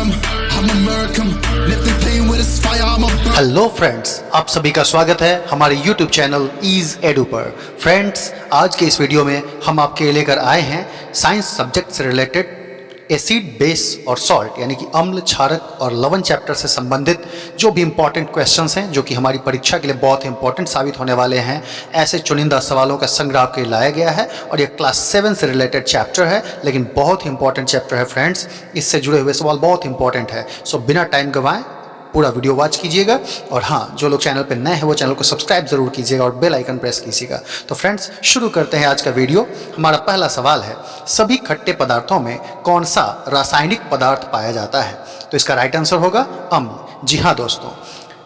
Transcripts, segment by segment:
'em, I'ma murk 'em. And if they playing with this fire, I'ma burn. Hello friends, आप सभी का स्वागत है हमारे YouTube चैनल ईज एडू पर। फ्रेंड्स, आज के इस वीडियो में हम आपके लिए लेकर आए हैं साइंस सब्जेक्ट से रिलेटेड एसिड, बेस और सॉल्ट यानी कि अम्ल, क्षारक और लवण चैप्टर से संबंधित जो भी इंपॉर्टेंट क्वेश्चंस हैं, जो कि हमारी परीक्षा के लिए बहुत इंपॉर्टेंट साबित होने वाले हैं। ऐसे चुनिंदा सवालों का संग्रह आपके लिए लाया गया है और ये क्लास 7 से रिलेटेड चैप्टर है, लेकिन बहुत ही इंपॉर्टेंट चैप्टर है फ्रेंड्स। इससे जुड़े हुए सवाल बहुत इंपॉर्टेंट है। सो बिना टाइम गंवाए पूरा वीडियो वॉच कीजिएगा। और हाँ, जो लोग चैनल पर नए हैं वो चैनल को सब्सक्राइब जरूर कीजिएगा और बेल आइकन प्रेस कीजिएगा। तो फ्रेंड्स, शुरू करते हैं आज का वीडियो। हमारा पहला सवाल है, सभी खट्टे पदार्थों में कौन सा रासायनिक पदार्थ पाया जाता है? तो इसका राइट आंसर होगा अम्ल। जी हाँ दोस्तों,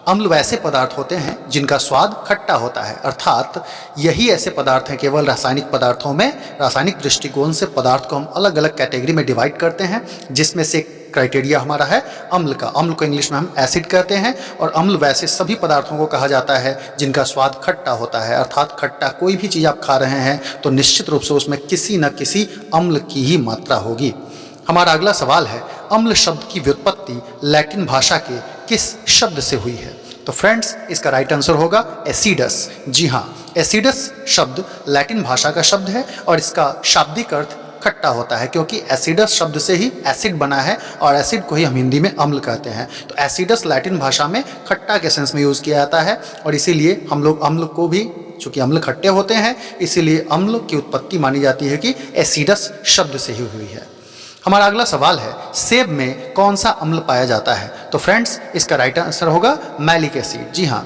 अम्ल वैसे पदार्थ होते हैं जिनका स्वाद खट्टा होता है, अर्थात यही ऐसे पदार्थ हैं केवल रासायनिक पदार्थों में। रासायनिक दृष्टिकोण से पदार्थ को हम अलग अलग कैटेगरी में डिवाइड करते हैं, जिसमें से क्राइटेरिया हमारा है अम्ल का। अम्ल को इंग्लिश में हम एसिड कहते हैं और अम्ल वैसे सभी पदार्थों को कहा जाता है जिनका स्वाद खट्टा होता है, अर्थात खट्टा कोई भी चीज़ आप खा रहे हैं तो निश्चित रूप से उसमें किसी न किसी अम्ल की ही मात्रा होगी। हमारा अगला सवाल है, अम्ल शब्द की व्युत्पत्ति लैटिन भाषा के किस शब्द से हुई है? तो फ्रेंड्स, इसका राइट आंसर होगा एसिडस। जी हाँ, एसिडस शब्द लैटिन भाषा का शब्द है और इसका शाब्दिक अर्थ खट्टा होता है, क्योंकि एसिडस शब्द से ही एसिड बना है और एसिड को ही हम हिंदी में अम्ल कहते हैं। तो एसिडस लैटिन भाषा में खट्टा के सेंस में यूज़ किया जाता है और इसीलिए हम लोग अम्ल को भी, चूँकि अम्ल खट्टे होते हैं, इसीलिए अम्ल की उत्पत्ति मानी जाती है कि एसिडस शब्द से ही हुई है। हमारा अगला सवाल है, सेब में कौन सा अम्ल पाया जाता है? तो फ्रेंड्स, इसका राइट आंसर होगा मैलिक एसिड। जी हाँ,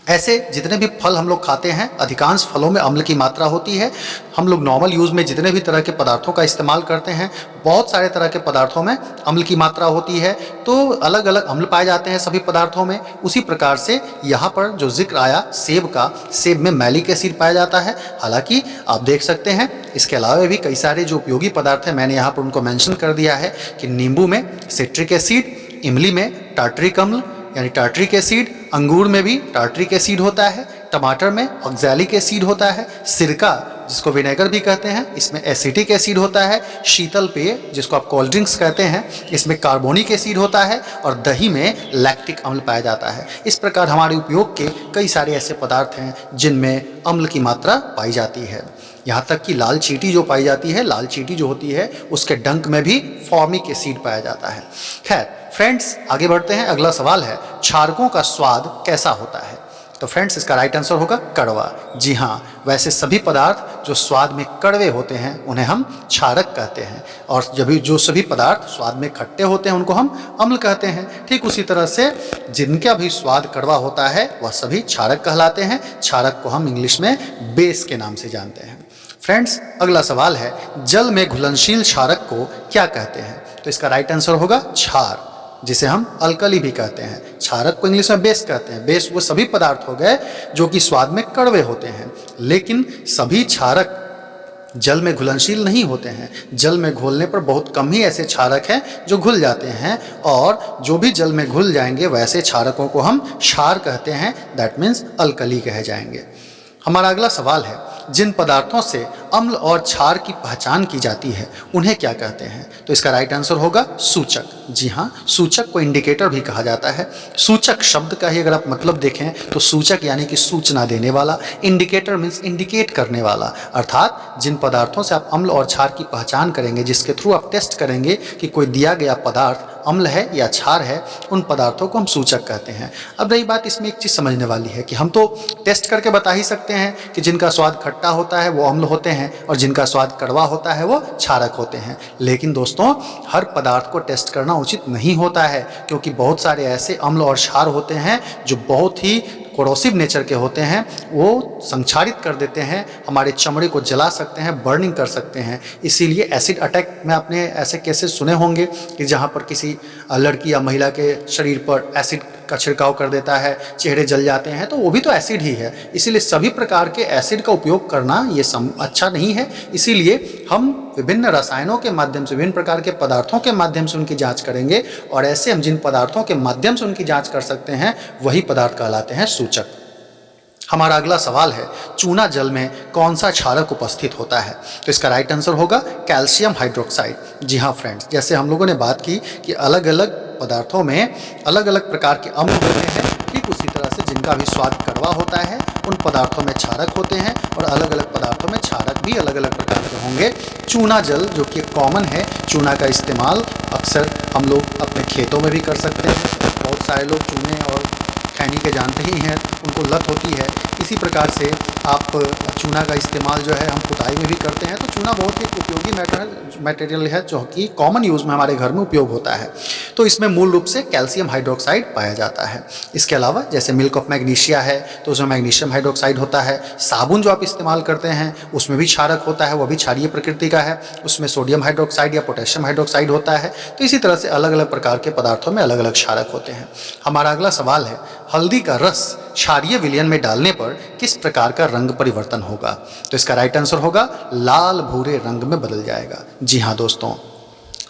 ऐसे जितने भी फल हम लोग खाते हैं, अधिकांश फलों में अम्ल की मात्रा होती है। हम लोग नॉर्मल यूज़ में जितने भी तरह के पदार्थों का इस्तेमाल करते हैं, बहुत सारे तरह के पदार्थों में अम्ल की मात्रा होती है। तो अलग अलग अम्ल पाए जाते हैं सभी पदार्थों में। उसी प्रकार से यहाँ पर जो जिक्र आया सेब का, सेब में मैलिक एसिड पाया जाता है। हालांकि आप देख सकते हैं इसके अलावा भी कई सारे जो उपयोगी पदार्थ हैं, मैंने यहाँ पर उनको मेंशन कर दिया है कि नींबू में सिट्रिक एसिड, इमली में टार्टरिक अम्ल यानी टार्टरिक एसिड, अंगूर में भी टार्टरिक एसिड होता है, टमाटर में ऑक्सैलिक एसिड होता है, सिरका जिसको विनेगर भी कहते हैं इसमें एसिटिक एसिड होता है, शीतल पेय जिसको आप कोल्ड ड्रिंक्स कहते हैं इसमें कार्बोनिक एसिड होता है और दही में लैक्टिक अम्ल पाया जाता है। इस प्रकार हमारे उपयोग के कई सारे ऐसे पदार्थ हैं जिनमें अम्ल की मात्रा पाई जाती है। यहाँ तक कि लाल चींटी जो पाई जाती है, लाल चींटी जो होती है उसके डंक में भी फॉर्मिक एसिड पाया जाता है। खैर फ्रेंड्स, आगे बढ़ते हैं। अगला सवाल है, क्षारकों का स्वाद कैसा होता है? तो फ्रेंड्स, इसका राइट आंसर होगा कड़वा। जी हाँ, वैसे सभी पदार्थ जो स्वाद में कड़वे होते हैं उन्हें हम क्षारक कहते हैं और जब जो सभी पदार्थ स्वाद में खट्टे होते हैं उनको हम अम्ल कहते हैं। ठीक उसी तरह से जिनका भी स्वाद कड़वा होता है वह सभी क्षारक कहलाते हैं। क्षारक को हम इंग्लिश में बेस के नाम से जानते हैं। फ्रेंड्स, अगला सवाल है, जल में घुलनशील क्षारक को क्या कहते हैं? तो इसका राइट आंसर होगा क्षार, जिसे हम अल्कली भी कहते हैं। क्षारक को इंग्लिश में बेस कहते हैं। बेस वो सभी पदार्थ हो गए जो कि स्वाद में कड़वे होते हैं, लेकिन सभी क्षारक जल में घुलनशील नहीं होते हैं। जल में घोलने पर बहुत कम ही ऐसे क्षारक हैं जो घुल जाते हैं और जो भी जल में घुल जाएंगे वैसे क्षारकों को हम क्षार कहते हैं, दैट मीन्स अल्कली कहे जाएंगे। हमारा अगला सवाल है, जिन पदार्थों से अम्ल और क्षार की पहचान की जाती है उन्हें क्या कहते हैं? तो इसका राइट आंसर होगा सूचक। जी हाँ, सूचक को इंडिकेटर भी कहा जाता है। सूचक शब्द का ही अगर आप मतलब देखें तो सूचक यानी कि सूचना देने वाला, इंडिकेटर मीन्स इंडिकेट करने वाला, अर्थात जिन पदार्थों से आप अम्ल और क्षार की पहचान करेंगे, जिसके थ्रू आप टेस्ट करेंगे कि कोई दिया गया पदार्थ अम्ल है या क्षार है, उन पदार्थों को हम सूचक कहते हैं। अब रही बात, इसमें एक चीज़ समझने वाली है कि हम तो टेस्ट करके बता ही सकते हैं कि जिनका स्वाद खट्टा होता है वो अम्ल होते हैं और जिनका स्वाद कड़वा होता है वो क्षारक होते हैं। लेकिन दोस्तों, हर पदार्थ को टेस्ट करना उचित नहीं होता है, क्योंकि बहुत सारे ऐसे अम्ल और क्षार होते हैं जो बहुत ही कोरोसिव नेचर के होते हैं। वो संक्षारित कर देते हैं, हमारे चमड़े को जला सकते हैं, बर्निंग कर सकते हैं। इसीलिए एसिड अटैक में आपने ऐसे केसेस सुने होंगे कि जहाँ पर किसी लड़की या महिला के शरीर पर एसिड का छिड़काव कर देता है, चेहरे जल जाते हैं, तो वो भी तो एसिड ही है। इसीलिए सभी प्रकार के एसिड का उपयोग करना ये अच्छा नहीं है। इसीलिए हम विभिन्न रसायनों के माध्यम से, विभिन्न प्रकार के पदार्थों के माध्यम से उनकी जांच करेंगे और ऐसे हम जिन पदार्थों के माध्यम से उनकी जांच कर सकते हैं वही पदार्थ कहलाते हैं सूचक। हमारा अगला सवाल है, चूना जल में कौन सा क्षारक उपस्थित होता है? तो इसका राइट आंसर होगा कैल्शियम हाइड्रोक्साइड। जी हाँ फ्रेंड्स, जैसे हम लोगों ने बात की कि अलग अलग पदार्थों में अलग अलग प्रकार के अम्ल होते हैं, ठीक उसी तरह से जिनका भी स्वाद कड़वा होता है उन पदार्थों में क्षारक होते हैं और अलग अलग पदार्थों में क्षारक भी अलग अलग प्रकार के होंगे। चूना जल जो कि कॉमन है, चूना का इस्तेमाल अक्सर हम लोग अपने खेतों में भी कर सकते हैं। बहुत सारे लोग चूने और खैनी के जानते ही हैं, उनको लत होती है। इसी प्रकार से आप चूना का इस्तेमाल जो है हम पुताई में भी करते हैं। तो चूना बहुत ही उपयोगी मटेरियल है जो कि कॉमन यूज़ में हमारे घर में उपयोग होता है। तो इसमें मूल रूप से कैल्शियम हाइड्रोक्साइड पाया जाता है। इसके अलावा जैसे मिल्क ऑफ मैग्नीशिया है तो उसमें मैग्नीशियम हाइड्रोक्साइड होता है। साबुन जो आप इस्तेमाल करते हैं उसमें भी क्षारक होता है, वह भी क्षारीय प्रकृति का है, उसमें सोडियम हाइड्रोक्साइड या पोटेशियम हाइड्रोक्साइड होता है। तो इसी तरह से अलग अलग प्रकार के पदार्थों में अलग अलग क्षारक होते हैं। हमारा अगला सवाल है, हल्दी का रस क्षारीय विलयन में डालने पर किस प्रकार का रंग परिवर्तन होगा? तो इसका राइट आंसर होगा लाल भूरे रंग में बदल जाएगा। जी हाँ दोस्तों,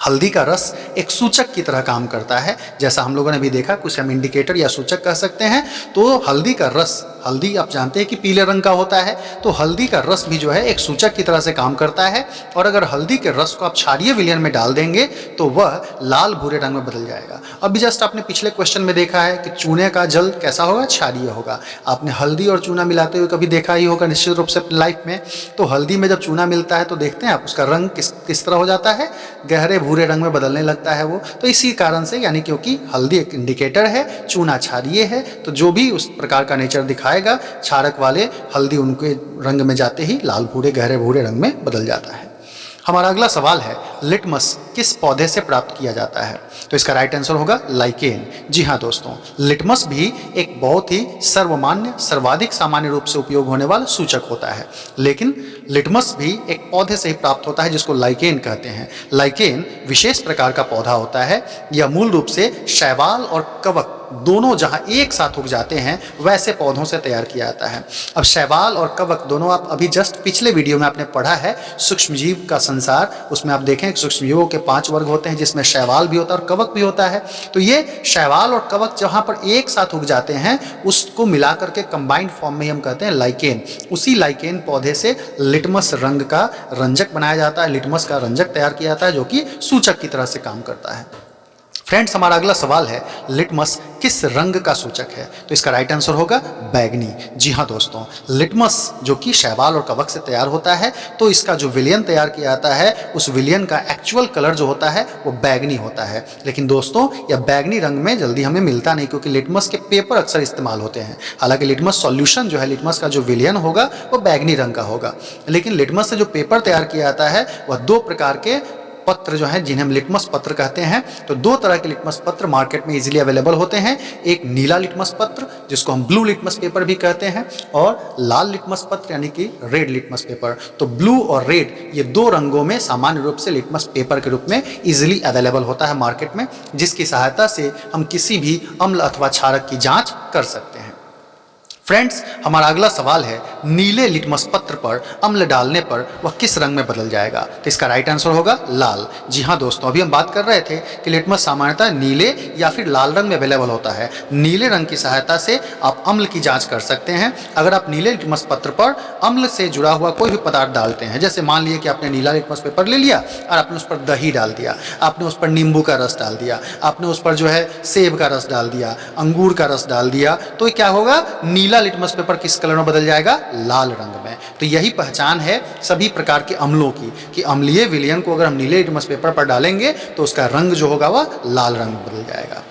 हल्दी का रस एक सूचक की तरह काम करता है। जैसा हम लोगों ने भी देखा, कुछ हम इंडिकेटर या सूचक कह सकते हैं। तो हल्दी का रस, हल्दी आप जानते हैं कि पीले रंग का होता है, तो हल्दी का रस भी जो है एक सूचक की तरह से काम करता है। और अगर हल्दी के रस को आप क्षारीय विलयन में डाल देंगे तो वह लाल भूरे रंग में बदल जाएगा। अभी जस्ट आपने पिछले क्वेश्चन में देखा है कि चूने का जल कैसा होगा, क्षारीय होगा। आपने हल्दी और चूना मिलाते हुए कभी देखा ही होगा निश्चित रूप से अपनी लाइफ में। तो हल्दी में जब चूना मिलता है तो देखते हैं आप उसका रंग किस तरह हो जाता है, गहरे भूरे रंग में बदलने लगता है वो। तो इसी कारण से, यानी क्योंकि हल्दी एक इंडिकेटर है, चूना क्षारीय है, तो जो भी उस प्रकार का नेचर दिखाएगा क्षारक वाले, हल्दी उनके रंग में जाते ही लाल भूरे गहरे भूरे रंग में बदल जाता है। हमारा अगला सवाल है, लिटमस किस पौधे से प्राप्त किया जाता है? तो इसका राइट आंसर होगा लाइकेन। जी हाँ दोस्तों, लिटमस भी एक बहुत ही सर्वमान्य, सर्वाधिक सामान्य रूप से उपयोग होने वाला सूचक होता है। लेकिन लिटमस भी एक पौधे से ही प्राप्त होता है जिसको लाइकेन कहते हैं। लाइकेन विशेष प्रकार का पौधा होता है। यह मूल रूप से शैवाल और कवक दोनों जहां एक साथ उग जाते हैं वैसे पौधों से तैयार किया जाता है। अब शैवाल और कवक दोनों आप अभी जस्ट पिछले वीडियो में आपने पढ़ा है सूक्ष्मजीव का संसार, उसमें आप देखें सूक्ष्मजीवों के 5 वर्ग होते हैं जिसमें शैवाल भी होता है और कवक भी होता है। तो ये शैवाल और कवक जहां पर एक साथ उग जाते हैं उसको मिला करके कंबाइंड फॉर्म में हम कहते हैं लाइकेन। उसी लाइकेन पौधे से लिटमस रंग का रंजक बनाया जाता है, लिटमस का रंजक तैयार किया जाता है जो कि सूचक की तरह से काम करता है। फ्रेंड्स, हमारा अगला सवाल है, लिटमस किस रंग का सूचक है? तो इसका राइट आंसर होगा बैगनी। जी हाँ दोस्तों, लिटमस जो कि शैवाल और कवक से तैयार होता है, तो इसका जो विलयन तैयार किया जाता है उस विलयन का एक्चुअल कलर जो होता है वो बैगनी होता है। लेकिन दोस्तों, यह बैगनी रंग में जल्दी हमें मिलता नहीं क्योंकि लिटमस के पेपर अक्सर इस्तेमाल होते हैं। हालांकि लिटमस सॉल्यूशन जो है, लिटमस का जो विलयन होगा वो बैगनी रंग का होगा। लेकिन लिटमस से जो पेपर तैयार किया जाता है वह 2 प्रकार के पत्र जो हैं जिन्हें हम लिटमस पत्र कहते हैं। तो 2 तरह के लिटमस पत्र मार्केट में इजीली अवेलेबल होते हैं। एक नीला लिटमस पत्र जिसको हम ब्लू लिटमस पेपर भी कहते हैं, और लाल लिटमस पत्र यानी कि रेड लिटमस पेपर। तो ब्लू और रेड ये 2 रंगों में सामान्य रूप से लिटमस पेपर के रूप में इजीली अवेलेबल होता है मार्केट में, जिसकी सहायता से हम किसी भी अम्ल अथवा क्षारक की जाँच कर सकते हैं। फ्रेंड्स, हमारा अगला सवाल है, नीले लिटमस पत्र पर अम्ल डालने पर वह किस रंग में बदल जाएगा? तो इसका राइट आंसर होगा लाल। जी हाँ दोस्तों, अभी हम बात कर रहे थे कि लिटमस सामान्यतः नीले या फिर लाल रंग में अवेलेबल होता है। नीले रंग की सहायता से आप अम्ल की जांच कर सकते हैं। अगर आप नीले लिटमस पत्र पर अम्ल से जुड़ा हुआ कोई भी पदार्थ डालते हैं, जैसे मान लीजिए कि आपने नीला लिटमस पेपर ले लिया और आपने उस पर दही डाल दिया, आपने उस पर नींबू का रस डाल दिया, आपने उस पर जो है सेब का रस डाल दिया, अंगूर का रस डाल दिया, तो क्या होगा, नीला लिटमस पेपर किस कलर में बदल जाएगा? लाल रंग में। तो यही पहचान है सभी प्रकार के अम्लों की कि अम्लीय विलयन को अगर हम नीले लिटमस पेपर पर डालेंगे तो उसका रंग जो होगा वह लाल रंग में बदल जाएगा।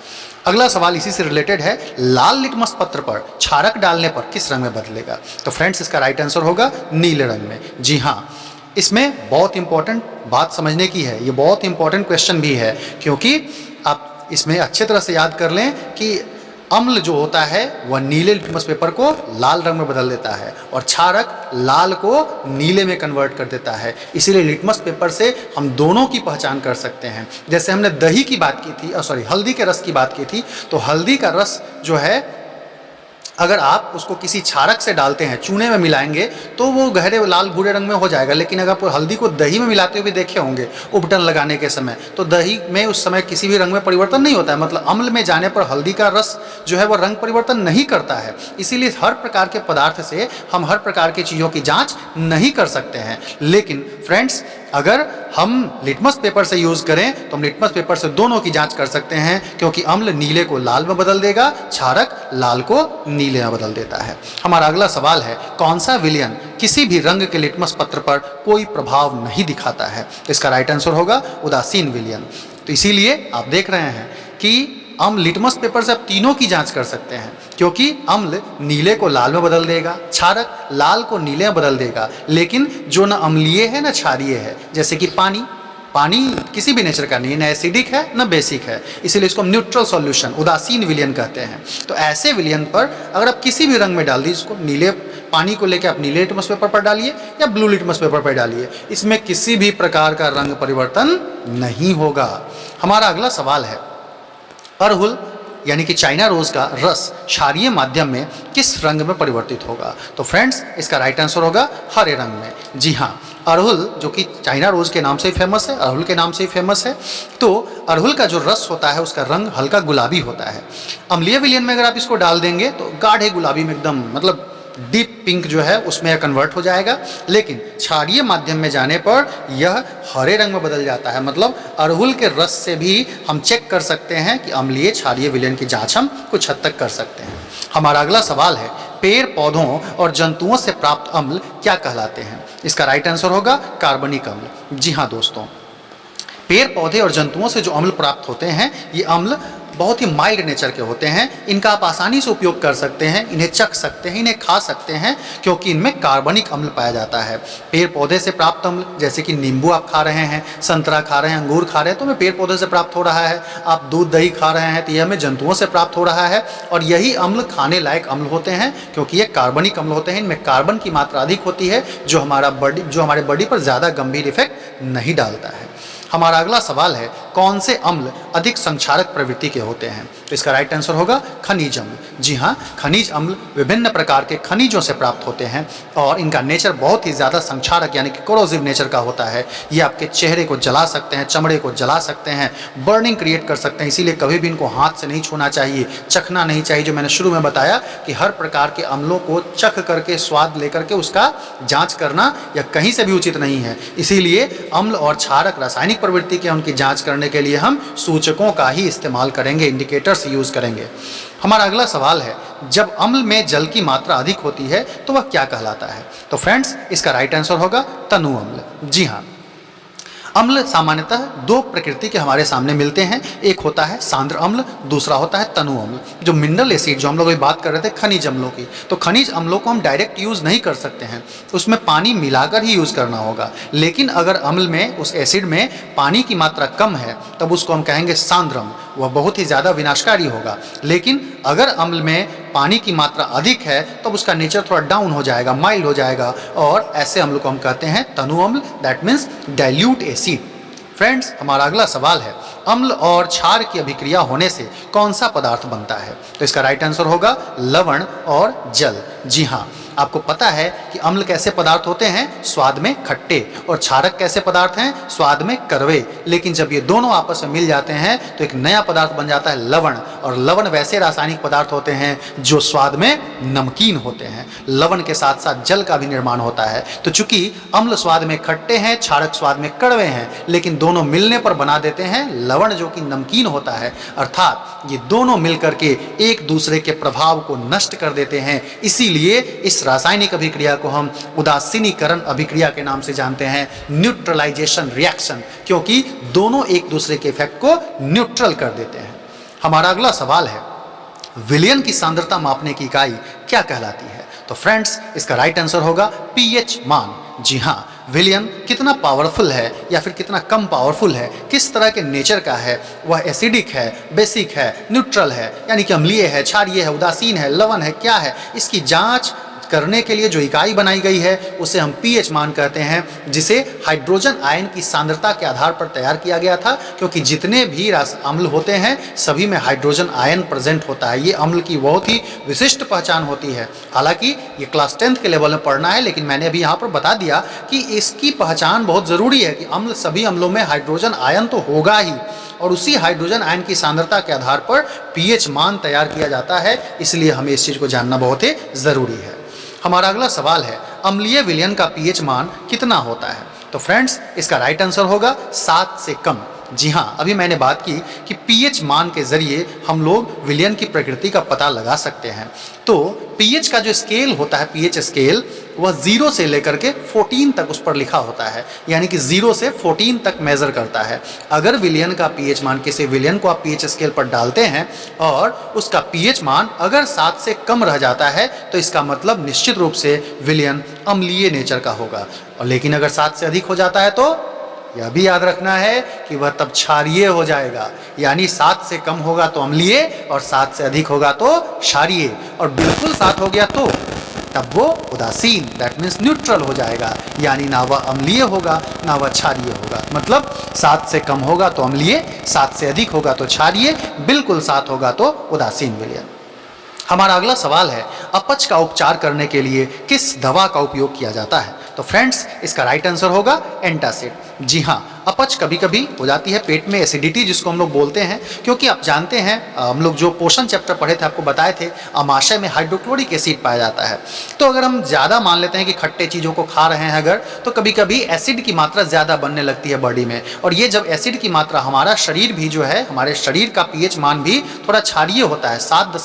अगला सवाल इसी से रिलेटेड है, लाल लिटमस पत्र पर क्षारक डालने पर किस रंग में बदलेगा? तो फ्रेंड्स, इसका राइट आंसर होगा नीले रंग में। जी हाँ, इसमें बहुत इंपॉर्टेंट बात समझने की है, ये बहुत इंपॉर्टेंट क्वेश्चन भी है, क्योंकि आप इसमें अच्छे तरह से याद कर लें कि अम्ल जो होता है वह नीले लिटमस पेपर को लाल रंग में बदल देता है और क्षारक लाल को नीले में कन्वर्ट कर देता है। इसीलिए लिटमस पेपर से हम दोनों की पहचान कर सकते हैं। जैसे हमने दही की बात की थी, हल्दी के रस की बात की थी, तो हल्दी का रस जो है अगर आप उसको किसी क्षारक से डालते हैं, चूने में मिलाएंगे, तो वो गहरे लाल भूरे रंग में हो जाएगा। लेकिन अगर आप हल्दी को दही में मिलाते हुए देखे होंगे उबटन लगाने के समय, तो दही में उस समय किसी भी रंग में परिवर्तन नहीं होता है। मतलब अम्ल में जाने पर हल्दी का रस जो है वो रंग परिवर्तन नहीं करता है। इसीलिए हर प्रकार के पदार्थ से हम हर प्रकार की चीज़ों की जाँच नहीं कर सकते हैं। लेकिन फ्रेंड्स, अगर हम लिटमस पेपर से यूज़ करें तो हम लिटमस पेपर से दोनों की जांच कर सकते हैं, क्योंकि अम्ल नीले को लाल में बदल देगा, क्षारक लाल को नीले में बदल देता है। हमारा अगला सवाल है, कौन सा विलयन किसी भी रंग के लिटमस पत्र पर कोई प्रभाव नहीं दिखाता है? इसका राइट आंसर होगा उदासीन विलयन। तो इसीलिए आप देख रहे हैं कि अम्ल लिटमस पेपर से आप तीनों की जांच कर सकते हैं, क्योंकि अम्ल नीले को लाल में बदल देगा, क्षारक लाल को नीले में बदल देगा। लेकिन जो न अम्लीय है न क्षारीय है, जैसे कि पानी किसी भी नेचर का नहीं है, न एसिडिक है न बेसिक है, इसीलिए इसको हम न्यूट्रल सॉल्यूशन उदासीन विलयन कहते हैं। तो ऐसे विलयन पर अगर आप किसी भी रंग में डाल दीजिए, इसको नीले पानी को लेकर आप नीले लिटमस पेपर पर डालिए या ब्लू लिटमस पेपर पर डालिए, इसमें किसी भी प्रकार का रंग परिवर्तन नहीं होगा। हमारा अगला सवाल है, अड़हुल यानी कि चाइना रोज का रस क्षारीय माध्यम में किस रंग में परिवर्तित होगा? तो फ्रेंड्स, इसका राइट आंसर होगा हरे रंग में। जी हाँ, अड़हुल जो कि चाइना रोज के नाम से ही फेमस है, अड़हुल के नाम से ही फेमस है, तो अड़हुल का जो रस होता है उसका रंग हल्का गुलाबी होता है। अम्लीय विलयन में अगर आप इसको डाल देंगे तो गाढ़े गुलाबी में एकदम मतलब डीप पिंक जो है उसमें कन्वर्ट हो जाएगा। लेकिन क्षारीय माध्यम में जाने पर यह हरे रंग में बदल जाता है। मतलब अड़हुल के रस से भी हम चेक कर सकते हैं कि अम्लीय क्षारीय विलयन की जांच हम कुछ हद तक कर सकते हैं। हमारा अगला सवाल है, पेड़ पौधों और जंतुओं से प्राप्त अम्ल क्या कहलाते हैं? इसका राइट आंसर होगा कार्बनिक अम्ल। जी हाँ दोस्तों, पेड़ पौधे और जंतुओं से जो अम्ल प्राप्त होते हैं, ये अम्ल बहुत ही माइल्ड नेचर के होते हैं। इनका आप आसानी से उपयोग कर सकते हैं, इन्हें चख सकते हैं, इन्हें खा सकते हैं, क्योंकि इनमें कार्बनिक अम्ल पाया जाता है। पेड़ पौधे से प्राप्त अम्ल, जैसे कि नींबू आप खा रहे हैं, संतरा खा रहे हैं, अंगूर खा रहे हैं, तो हमें पेड़ पौधे से प्राप्त हो रहा है। आप दूध दही खा रहे हैं तो यह हमें जंतुओं से प्राप्त हो रहा है। और यही अम्ल खाने लायक अम्ल होते हैं, क्योंकि ये कार्बनिक अम्ल होते हैं। इनमें कार्बन की मात्रा अधिक होती है, जो हमारे बॉडी पर ज़्यादा गंभीर इफेक्ट नहीं डालता है। हमारा अगला सवाल है, कौन से अम्ल अधिक संक्षारक प्रवृत्ति के होते हैं? तो इसका राइट आंसर होगा खनिज अम्ल। जी हाँ, खनिज अम्ल विभिन्न प्रकार के खनिजों से प्राप्त होते हैं और इनका नेचर बहुत ही ज़्यादा संक्षारक यानी कि कोरोसिव नेचर का होता है। ये आपके चेहरे को जला सकते हैं, चमड़े को जला सकते हैं, बर्निंग क्रिएट कर सकते हैं। इसीलिए कभी भी इनको हाथ से नहीं छूना चाहिए, चखना नहीं चाहिए। जो मैंने शुरू में बताया कि हर प्रकार के अम्लों को चख करके स्वाद लेकर के उसका जाँच करना या कहीं से भी उचित नहीं है। इसीलिए अम्ल और क्षारक रासायनिक प्रवृत्ति के उनकी जांच करने के लिए हम सूचकों का ही इस्तेमाल करेंगे, इंडिकेटर्स यूज करेंगे। हमारा अगला सवाल है, जब अम्ल में जल की मात्रा अधिक होती है तो वह क्या कहलाता है? तो फ्रेंड्स, इसका राइट आंसर होगा तनु अम्ल। जी हाँ, अम्ल सामान्यतः दो प्रकृति के हमारे सामने मिलते हैं। एक होता है सांद्र अम्ल, दूसरा होता है तनु अम्ल। जो मिनरल एसिड, जो हम लोग अभी बात कर रहे थे खनिज अम्लों की, तो खनिज अम्लों को हम डायरेक्ट यूज़ नहीं कर सकते हैं, उसमें पानी मिलाकर ही यूज़ करना होगा। लेकिन अगर अम्ल में, उस एसिड में पानी की मात्रा कम है, तब उसको हम कहेंगे सांद्र अम्ल, वह बहुत ही ज़्यादा विनाशकारी होगा। लेकिन अगर अम्ल में पानी की मात्रा अधिक है तब उसका नेचर थोड़ा डाउन हो जाएगा, माइल्ड हो जाएगा, और ऐसे अम्ल को हम कहते हैं तनु अम्ल, that means dilute acid. Friends, हमारा अगला सवाल है, अम्ल और क्षार की अभिक्रिया होने से कौन सा पदार्थ बनता है? तो इसका राइट आंसर होगा लवण और जल। जी हाँ, आपको पता है कि अम्ल कैसे पदार्थ होते हैं? स्वाद में खट्टे, और क्षारक कैसे पदार्थ हैं? स्वाद में कड़वे। लेकिन जब ये दोनों आपस में मिल जाते हैं तो एक नया पदार्थ बन जाता है लवण। और लवण वैसे रासायनिक पदार्थ होते हैं जो स्वाद में नमकीन होते हैं। लवण के साथ साथ जल का भी निर्माण होता है। तो चूंकि अम्ल स्वाद में खट्टे हैं, क्षारक स्वाद में कड़वे हैं, लेकिन दोनों मिलने पर बना देते हैं लवण, जो कि नमकीन होता है। अर्थात ये दोनों मिलकर के एक दूसरे के प्रभाव को नष्ट कर देते हैं। इसीलिए इस रासायनिक अभिक्रिया को हम उदासीनीकरण अभिक्रिया के नाम से जानते हैं, न्यूट्रलाइजेशन रिएक्शन, क्योंकि दोनों एक दूसरे के इफेक्ट को न्यूट्रल कर देते हैं। हमारा अगला सवाल है, विलयन की सांद्रता मापने की इकाई क्या कहलाती है? तो फ्रेंड्स, इसका राइट आंसर होगा पीएच मान। जी हाँ, विलयन कितना पावरफुल है या फिर कितना कम पावरफुल है, किस तरह के नेचर का है, वह एसिडिक है, बेसिक है, न्यूट्रल है, यानी कि अम्लीय है, क्षारीय है, उदासीन है, लवण है, क्या है, इसकी जांच करने के लिए जो इकाई बनाई गई है उसे हम pH मान कहते हैं, जिसे हाइड्रोजन आयन की सांद्रता के आधार पर तैयार किया गया था, क्योंकि जितने भी अम्ल होते हैं सभी में हाइड्रोजन आयन प्रेजेंट होता है। ये अम्ल की बहुत ही विशिष्ट पहचान होती है। हालांकि ये क्लास 10th के लेवल में पढ़ना है, लेकिन मैंने अभी यहाँ पर बता दिया कि इसकी पहचान बहुत ज़रूरी है कि अम्ल सभी अम्लों में हाइड्रोजन आयन तो होगा ही, और उसी हाइड्रोजन आयन की सांद्रता के आधार पर pH मान तैयार किया जाता है। इसलिए हमें इस चीज़ को जानना बहुत ही ज़रूरी है। हमारा अगला सवाल है, अम्लीय विलयन का pH मान कितना होता है? तो फ्रेंड्स, इसका राइट आंसर होगा 7 से कम। जी हाँ, अभी मैंने बात की कि pH मान के ज़रिए हम लोग विलयन की प्रकृति का पता लगा सकते हैं। तो pH का जो स्केल होता है, pH स्केल, वह 0 से लेकर के 14 तक उस पर लिखा होता है, यानी कि 0 से 14 तक मेज़र करता है। अगर विलयन का pH मान, किसी विलयन को आप pH स्केल पर डालते हैं और उसका pH मान अगर 7 से कम रह जाता है तो इसका मतलब निश्चित रूप से विलयन अम्लीय नेचर का होगा। और लेकिन अगर 7 से अधिक हो जाता है तो यह भी याद रखना है कि वह तब क्षारीय हो जाएगा, यानी 7 से कम होगा तो अम्लीय और 7 से अधिक होगा तो क्षारीय, और बिल्कुल 7 हो गया तो तब वो उदासीन, दैट मीन्स न्यूट्रल हो जाएगा, यानी ना वह अम्लीय होगा ना वह क्षारीय होगा। मतलब 7 से कम होगा तो अम्लीय, 7 से अधिक होगा तो क्षारीय, बिल्कुल 7 होगा तो उदासीन विलयन। हमारा अगला सवाल है, अपच का उपचार करने के लिए किस दवा का उपयोग किया जाता है? तो फ्रेंड्स, इसका राइट आंसर होगा एंटासिड। जी हाँ, अपच कभी कभी हो जाती है, पेट में एसिडिटी जिसको हम लोग बोलते हैं, क्योंकि आप जानते हैं हम लोग जो पोषण चैप्टर पढ़े थे आपको बताए थे, अमाशय में हाइड्रोक्लोरिक एसिड पाया जाता है। तो अगर हम ज़्यादा मान लेते हैं कि खट्टे चीज़ों को खा रहे हैं अगर, तो कभी कभी एसिड की मात्रा ज़्यादा बनने लगती है बॉडी में, और ये जब एसिड की मात्रा, हमारा शरीर भी जो है, हमारे शरीर का pH मान भी थोड़ा क्षारीय होता है। 7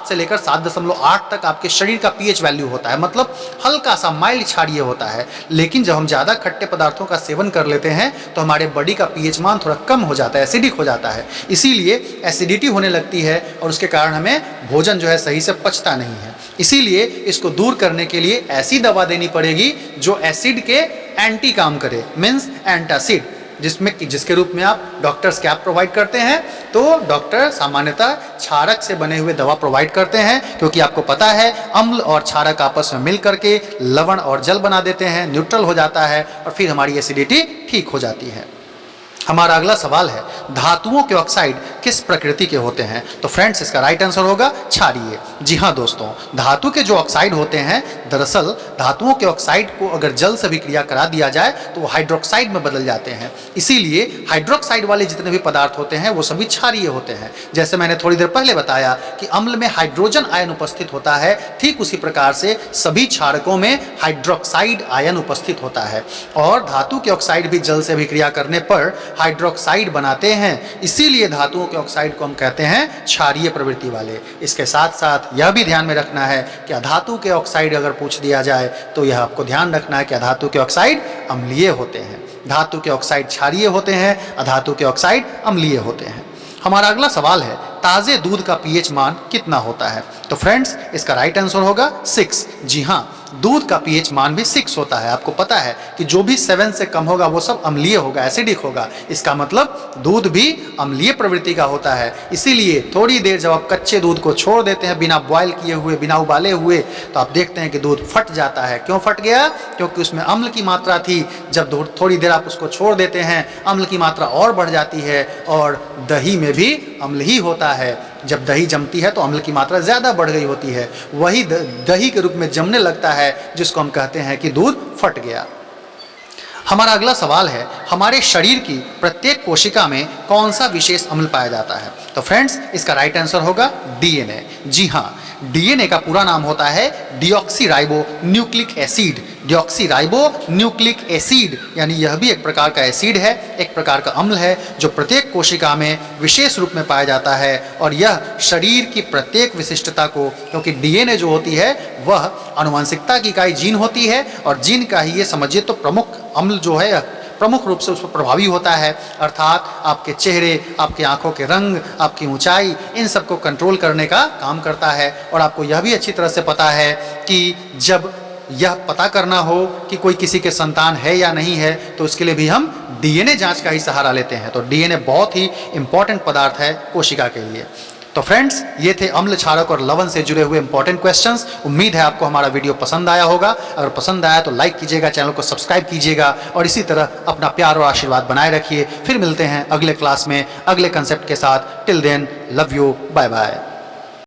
से लेकर 7.8 तक आपके शरीर का pH वैल्यू होता है, मतलब हल्का सा माइल्ड क्षारीय होता है। लेकिन जब हम ज़्यादा खट्टे पदार्थों का सेवन कर लेते हैं तो हमारे बॉडी का pH मान थोड़ा कम हो जाता है, एसिडिक हो जाता है, इसीलिए एसिडिटी होने लगती है और उसके कारण हमें भोजन जो है सही से पचता नहीं है। इसीलिए इसको दूर करने के लिए ऐसी दवा देनी पड़ेगी जो एसिड के एंटी काम करे, मीन्स एंटासिड, जिसके रूप में आप डॉक्टर्स क्या प्रोवाइड करते हैं? तो डॉक्टर सामान्यतः क्षारक से बने हुए दवा प्रोवाइड करते हैं, क्योंकि आपको पता है अम्ल और क्षारक आपस में मिल करके लवण और जल बना देते हैं, न्यूट्रल हो जाता है और फिर हमारी एसिडिटी ठीक हो जाती है। हमारा अगला सवाल है, धातुओं के ऑक्साइड किस प्रकृति के होते हैं? तो फ्रेंड्स, इसका राइट आंसर होगा क्षारीय। जी हाँ दोस्तों, धातु के जो ऑक्साइड होते हैं, दरअसल धातुओं के ऑक्साइड को अगर जल से अभिक्रिया करा दिया जाए तो वो हाइड्रोक्साइड में बदल जाते हैं। इसीलिए हाइड्रोक्साइड वाले जितने भी पदार्थ होते हैं वो सभी क्षारीय होते हैं। जैसे मैंने थोड़ी देर पहले बताया कि अम्ल में हाइड्रोजन आयन उपस्थित होता है, ठीक उसी प्रकार से सभी क्षारकों में हाइड्रोक्साइड आयन उपस्थित होता है, और धातु के ऑक्साइड भी जल से अभिक्रिया करने पर हाइड्रोक्साइड बनाते हैं। इसीलिए धातुओं के ऑक्साइड को हम कहते हैं क्षारीय प्रवृत्ति वाले। इसके साथ साथ यह भी ध्यान में रखना है कि अधातु के ऑक्साइड अगर पूछ दिया जाए तो यह आपको ध्यान रखना है कि अधातु के ऑक्साइड अम्लीय होते हैं, धातु के ऑक्साइड क्षारीय होते हैं, अधातु के ऑक्साइड अम्लीय होते हैं। हमारा अगला सवाल है, ताज़े दूध का pH मान कितना होता है? तो फ्रेंड्स, इसका राइट आंसर होगा 6। जी हाँ, दूध का pH मान भी 6 होता है। आपको पता है कि जो भी 7 से कम होगा वो सब अम्लीय होगा, एसिडिक होगा। इसका मतलब दूध भी अम्लीय प्रवृत्ति का होता है। इसीलिए थोड़ी देर जब आप कच्चे दूध को छोड़ देते हैं बिना बॉयल किए हुए, बिना उबाले हुए, तो आप देखते हैं कि दूध फट जाता है। क्यों फट गया? क्योंकि उसमें अम्ल की मात्रा थी। जब थोड़ी देर आप उसको छोड़ देते हैं, अम्ल की मात्रा और बढ़ जाती है, और दही में भी अम्ल ही होता है। जब दही जमती है तो अम्ल की मात्रा ज़्यादा बढ़ गई होती है, वही दही के रूप में जमने लगता है, जिसको हम कहते हैं कि दूध फट गया। हमारा अगला सवाल है, हमारे शरीर की प्रत्येक कोशिका में कौन सा विशेष अम्ल पाया जाता है? तो फ्रेंड्स, इसका राइट आंसर होगा डीएनए। जी हाँ, डीएनए का पूरा नाम होता है deoxyribo nucleic acid. Deoxyribo nucleic acid, यानी यह भी एक प्रकार का एसिड है, एक प्रकार का अम्ल है, जो प्रत्येक कोशिका में विशेष रूप में पाया जाता है। और यह शरीर की प्रत्येक विशिष्टता को, क्योंकि डीएनए जो होती है वह आनुवंशिकता की इकाई जीन होती है, और जीन का ही ये समझिए तो प्रमुख अम्ल जो है प्रमुख रूप से उस पर प्रभावी होता है। अर्थात आपके चेहरे, आपकी आंखों के रंग, आपकी ऊंचाई, इन सब को कंट्रोल करने का काम करता है। और आपको यह भी अच्छी तरह से पता है कि जब यह पता करना हो कि कोई किसी के संतान है या नहीं है, तो उसके लिए भी हम डीएनए जांच का ही सहारा लेते हैं। तो डीएनए बहुत ही इंपॉर्टेंट पदार्थ है कोशिका के लिए। तो फ्रेंड्स, ये थे अम्ल क्षारक और लवण से जुड़े हुए इंपॉर्टेंट क्वेश्चंस। उम्मीद है आपको हमारा वीडियो पसंद आया होगा। अगर पसंद आया तो लाइक कीजिएगा, चैनल को सब्सक्राइब कीजिएगा और इसी तरह अपना प्यार और आशीर्वाद बनाए रखिए। फिर मिलते हैं अगले क्लास में अगले कंसेप्ट के साथ। Till then, love you, bye bye.